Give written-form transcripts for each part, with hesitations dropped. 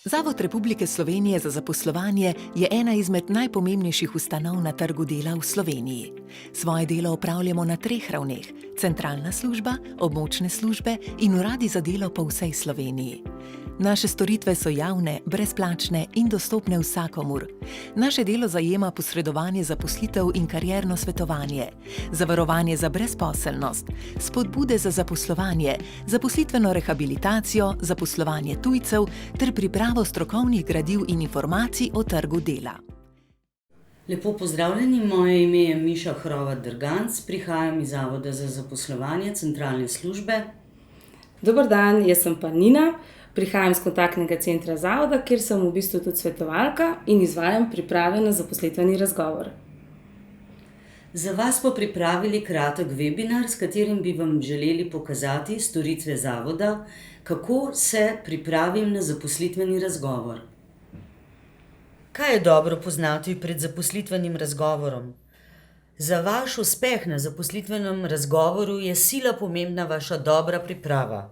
Zavod Republike Slovenije za zaposlovanje je ena izmed najpomembnejših ustanov na trgu dela v Sloveniji. Svoje delo opravljamo na 3 ravneh: centralna služba, območne službe in uradi za delo po vsej Sloveniji. Naše storitve so javne, brezplačne in dostopne vsakomur. Naše delo zajema posredovanje zaposlitev in karierno svetovanje, zavarovanje za brezposelnost, spodbude za zaposlovanje, zaposlitveno rehabilitacijo, zaposlovanje tujcev ter pripravo strokovnih gradiv in informacij o trgu dela. Lepo pozdravljeni, moje ime je Miša Hrovat Drganc, prihajam iz Zavoda za zaposlovanje centralne službe. Dober dan, jaz sem pa Nina, prihajam iz kontaktnega centra Zavoda, kjer sem v bistvu tudi svetovalka in izvajam priprave na zaposlitveni razgovor. Za vas smo pripravili kratek webinar, s katerim bi vam želeli pokazati storitve Zavoda, kako se pripravim na zaposlitveni razgovor. Kaj je dobro poznati pred zaposlitvenim razgovorom? Za vaš uspeh na zaposlitvenem razgovoru je sila pomembna vaša dobra priprava.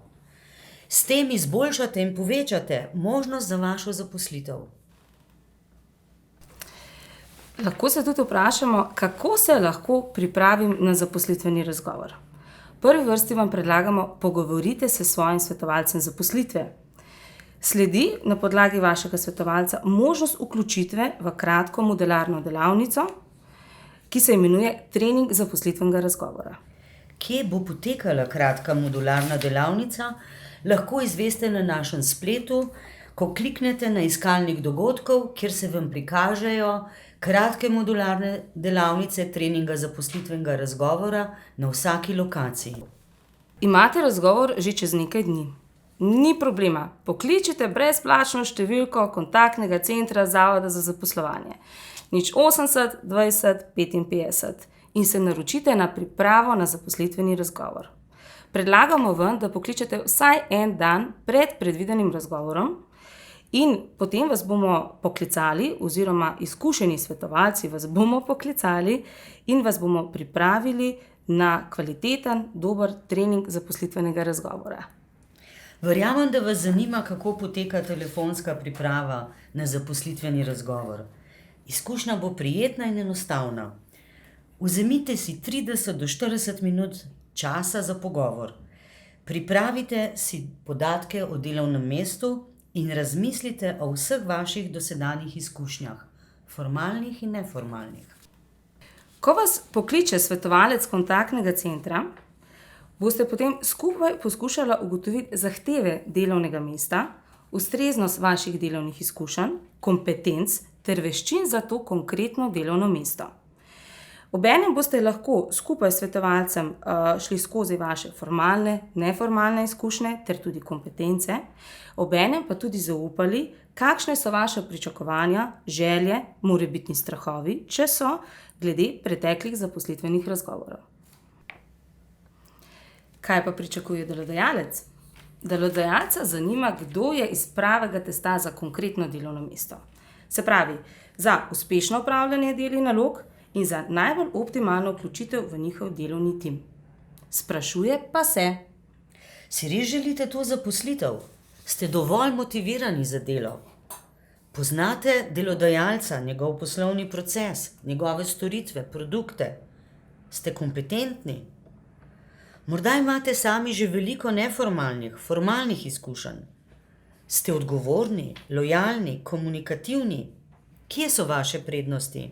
S tem izboljšate in povečate možnost za vašo zaposlitev. Lahko se tudi vprašamo, kako se lahko pripravim na zaposlitveni razgovor. V prvi vrsti vam predlagamo, pogovorite se s svojim svetovalcem zaposlitve. Sledi na podlagi vašega svetovalca možnost vključitve v kratko modularno delavnico, ki se imenuje trening zaposlitvenega razgovora. Kje bo potekala kratka modularna delavnica, lahko izveste na našem spletu, ko kliknete na iskalnik dogodkov, kjer se vam prikažejo kratke modularne delavnice treninga zaposlitvenega razgovora na vsaki lokaciji. Imate razgovor že čez nekaj dni. Ni problema, pokličite brezplačno številko kontaktnega centra Zavoda za zaposlovanje 080 20 55 in se naročite na pripravo na zaposlitveni razgovor. Predlagamo vam, da pokličete vsaj en dan pred predvidenim razgovorom in potem vas bomo poklicali, oziroma izkušeni svetovalci vas bomo poklicali in vas bomo pripravili na kvaliteten, dober trening zaposlitvenega razgovora. Verjamem, da vas zanima, kako poteka telefonska priprava na zaposlitveni razgovor. Izkušnja bo prijetna in enostavna. Vzemite si 30 do 40 minut časa za pogovor. Pripravite si podatke o delovnem mestu in razmislite o vseh vaših dosedanjih izkušnjah, formalnih in neformalnih. Ko vas pokliče svetovalec kontaktnega centra, boste potem skupaj poskušali ugotoviti zahteve delovnega mesta, ustreznost vaših delovnih izkušenj, kompetenc ter veščin za to konkretno delovno mesto. Obenem boste lahko skupaj s svetovalcem šli skozi vaše formalne, neformalne izkušnje ter tudi kompetence, obenem pa tudi zaupali, kakšne so vaše pričakovanja, želje, morebitni strahovi, če so, glede preteklih zaposlitvenih razgovorov. Kaj pa pričakuje delodajalec? Delodajalca zanima, kdo je iz pravega testa za konkretno delovno mesto. Se pravi, za uspešno opravljanje del in nalog in za najbolj optimalno vključitev v njihov delovni tim. Sprašuje pa se: Si res želite to zaposlitev? Ste dovolj motivirani za delo? Poznate delodajalca, njegov poslovni proces, njegove storitve, produkte? Ste kompetentni? Morda imate sami že veliko neformalnih, formalnih izkušenj. Ste odgovorni, lojalni, komunikativni? Kje so vaše prednosti?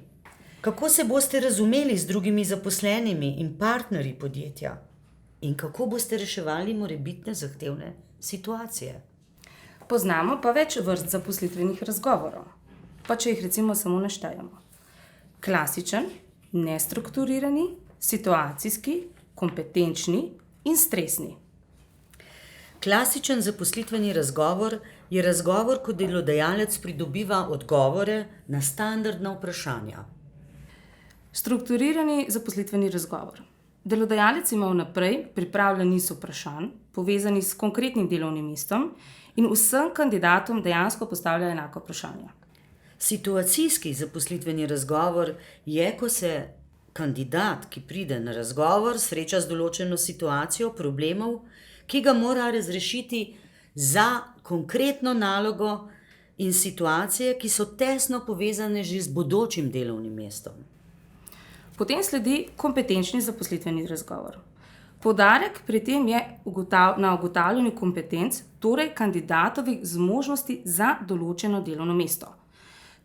Kako se boste razumeli z drugimi zaposlenimi in partnerji podjetja? In kako boste reševali morebitne zahtevne situacije? Poznamo pa več vrst zaposlitvenih razgovorov, pa če jih recimo samo naštejemo. Klasičen, nestrukturirani, situacijski, kompetenčni in stresni. Klasičen zaposlitveni razgovor je razgovor, ko delodajalec pridobiva odgovore na standardna vprašanja. Strukturirani zaposlitveni razgovor. Delodajalec ima vnaprej pripravljen niz vprašanj, povezani s konkretnim delovnim mestom, in vsem kandidatom dejansko postavlja enako vprašanje. Situacijski zaposlitveni razgovor je, ko se kandidat, ki pride na razgovor, sreča z določeno situacijo, problemov, ki ga mora razrešiti za konkretno nalogo in situacije, ki so tesno povezane že z bodočim delovnim mestom. Potem sledi kompetenčni zaposlitveni razgovor. Poudarek pri tem je na ugotavljanju kompetenc, torej kandidatovih zmožnosti za določeno delovno mesto.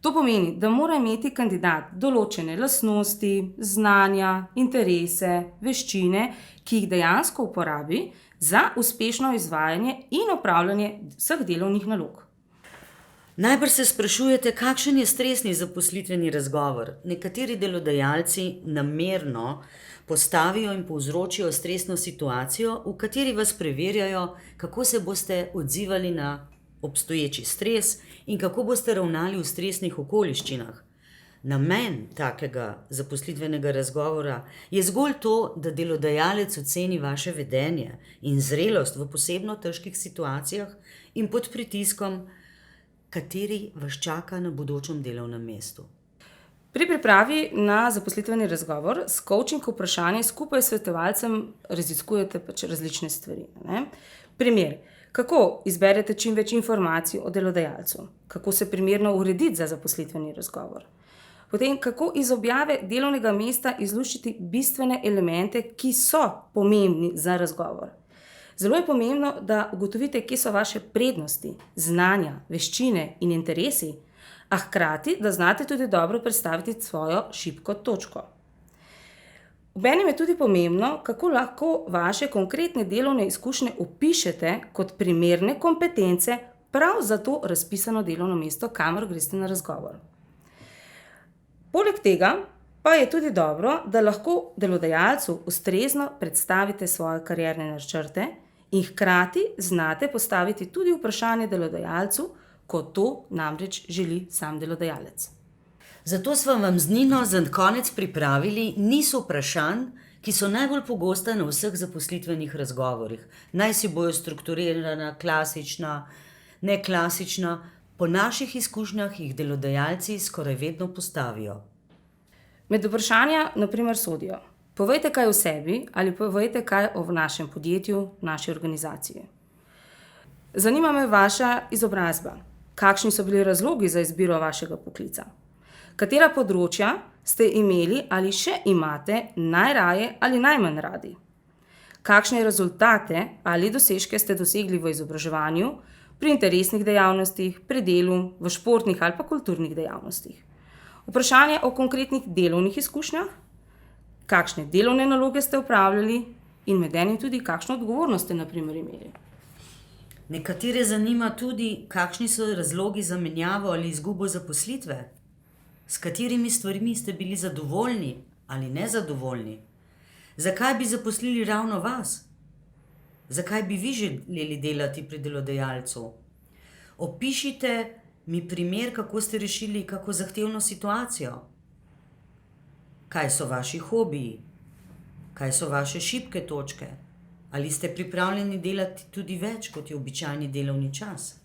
To pomeni, da mora imeti kandidat določene lastnosti, znanja, interese, veščine, ki jih dejansko uporabi za uspešno izvajanje in opravljanje vseh delovnih nalog. Najbrž se sprašujete, kakšen je stresni zaposlitveni razgovor. Nekateri delodajalci namerno postavijo in povzročijo stresno situacijo, v kateri vas preverjajo, kako se boste odzivali na obstoječi stres in kako boste ravnali v stresnih okoliščinah. Namen takega zaposlitvenega razgovora je zgolj to, da delodajalec oceni vaše vedenje in zrelost v posebno težkih situacijah in pod pritiskom, kateri vas čaka na bodočem delovnem mestu. Pri pripravi na zaposlitveni razgovor s coaching vprašanjem skupaj s svetovalcem raziskujete različne stvari. Primer, kako izberete čim več informacij o delodajalcu, kako se primerno urediti za zaposlitveni razgovor. Potem, kako iz objave delovnega mesta izluščiti bistvene elemente, ki so pomembni za razgovor. Zelo je pomembno, da ugotovite, kje so vaše prednosti, znanja, veščine in interesi, a hkrati, da znate tudi dobro predstaviti svojo šibko točko. Obenem je tudi pomembno, kako lahko vaše konkretne delovne izkušnje opišete kot primerne kompetence prav za to razpisano delovno mesto, kamor greste na razgovor. Poleg tega pa je tudi dobro, da lahko delodajalcu ustrezno predstavite svoje karierne načrte in hkrati znate postaviti tudi vprašanje delodajalcu, ko to namreč želi sam delodajalec. Zato smo vam z Nino za konec pripravili niz vprašanj, ki so najbolj pogosta na vseh zaposlitvenih razgovorih. Naj si bojo strukturirana, klasična, neklasična, po naših izkušnjah jih delodajalci skoraj vedno postavijo. Med vprašanja na primer sodijo: povejte kaj o sebi ali povejte kaj o našem podjetju, naši organizaciji. Zanima me vaša izobrazba. Kakšni so bili razlogi za izbiro vašega poklica? Katera področja ste imeli ali še imate najraje ali najmanj radi? Kakšne rezultate ali dosežke ste dosegli v izobraževanju, pri interesnih dejavnostih, pri delu, v športnih ali pa kulturnih dejavnostih? Vprašanje o konkretnih delovnih izkušnjah, kakšne delovne naloge ste opravljali in med enim tudi kakšno odgovornost ste na primer imeli. Nekatere zanima tudi, kakšni so razlogi za menjavo ali izgubo zaposlitve, s katerimi stvarmi ste bili zadovoljni ali nezadovoljni, zakaj bi zaposlili ravno vas, zakaj bi vi želeli delati pri delodajalcu. Opišite mi primer, kako ste rešili kako zahtevno situacijo. Kaj so vaši hobiji? Kaj so vaše šibke točke? Ali ste pripravljeni delati tudi več, kot je običajni delovni čas?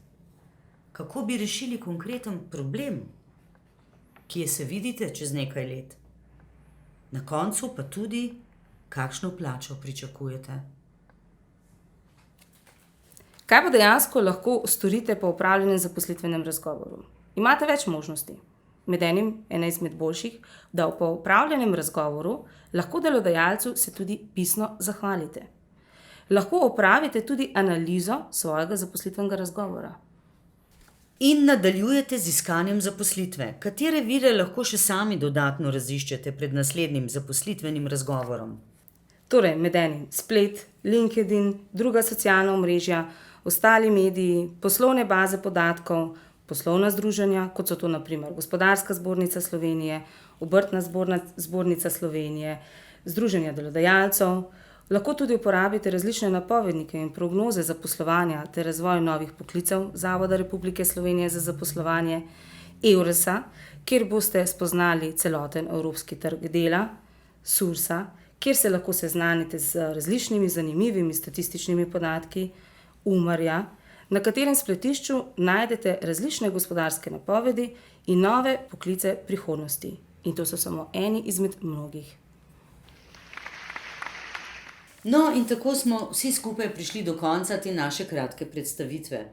Kako bi rešili konkreten problem, kje se vidite čez nekaj let? Na koncu pa tudi, kakšno plačo pričakujete. Kaj pa dejansko lahko storite po opravljenem zaposlitvenem razgovoru? Imate več možnosti. Med enim, ena izmed boljših, da po opravljenem razgovoru lahko delodajalcu se tudi pisno zahvalite. Lahko opravite tudi analizo svojega zaposlitvenega razgovora. In nadaljujete z iskanjem zaposlitve. Katere vire lahko še sami dodatno raziščete pred naslednjim zaposlitvenim razgovorom? Torej, med enim splet, LinkedIn, druga socialna omrežja, ostali mediji, poslovne baze podatkov, poslovna združenja, kot so to na primer Gospodarska zbornica Slovenije, Obrtna zbornica Slovenije, Združenja delodajalcev. Lahko tudi uporabite različne napovednike in prognoze zaposlovanja ter razvoj novih poklicev Zavoda Republike Slovenije za zaposlovanje, EURES-a, kjer boste spoznali celoten evropski trg dela, SURS-a, kjer se lahko seznanite z različnimi zanimivimi statističnimi podatki, UMAR-ja, na katerem spletišču najdete različne gospodarske napovedi in nove poklice prihodnosti. In to so samo eni izmed mnogih. No, in tako smo vsi skupaj prišli do konca te naše kratke predstavitve.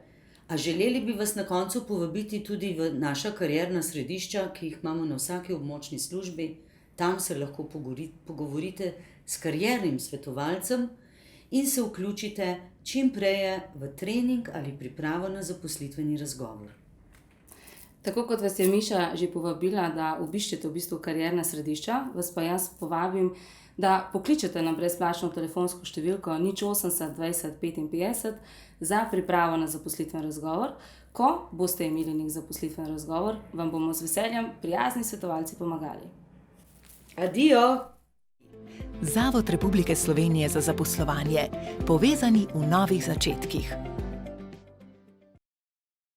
A želeli bi vas na koncu povabiti tudi v naša karierna središča, ki jih imamo na vsaki območni službi. Tam se lahko pogovorite s kariernim svetovalcem in se vključite čim prej v trening ali pripravo na zaposlitveni razgovor. Tako kot vas je Miša že povabila, da obiščete v bistvu karierna središča, vas pa jaz povabim, da pokličete na brezplačno telefonsko številko 080 20 55 za pripravo na zaposlitveni razgovor. Ko boste imeli nek zaposlitveni razgovor, vam bomo z veseljem prijazni svetovalci pomagali. Adijo! Zavod Republike Slovenije za zaposlovanje. Povezani v novih začetkih.